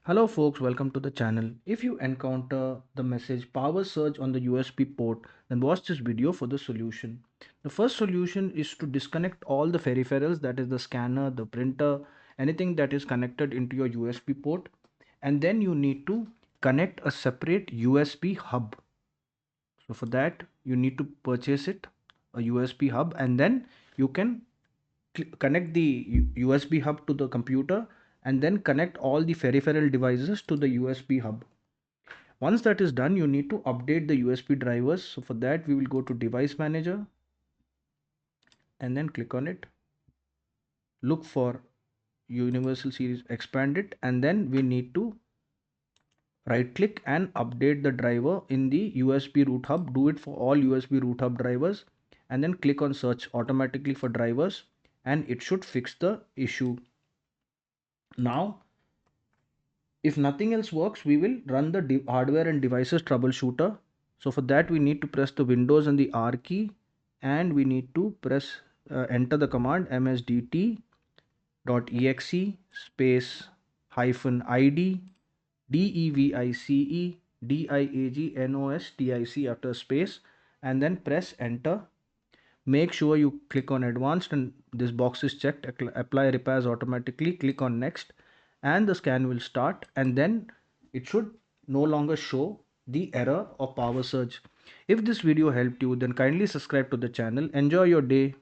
Hello folks, welcome to the channel. If you encounter the message power surge on the USB port, then watch this video for the solution. The first solution is to disconnect all the peripherals, that is the scanner, the printer, anything that is connected into your USB port, and then you need to connect a separate USB hub. So for that you need to purchase it, a USB hub, and then you can connect the USB hub to the computer and then connect all the peripheral devices to the USB hub. Once that is done, you need to update the USB drivers. So for that, we will go to Device Manager and then click on it. Look for Universal Series Expanded, and then we need to right click and update the driver in the USB root hub. Do it for all USB root hub drivers and then click on search automatically for drivers, and it should fix the issue. Now if nothing else works, we will run the hardware and devices troubleshooter. So for that, we need to press the Windows and the R key, and we need to press enter the command msdt.exe space hyphen id device diagnostic after space, and then press enter. Make sure you click on advanced and this box is checked. Apply repairs automatically. Click on next and the scan will start, and then it should no longer show the error of power surge. If this video helped you, then kindly subscribe to the channel. Enjoy your day.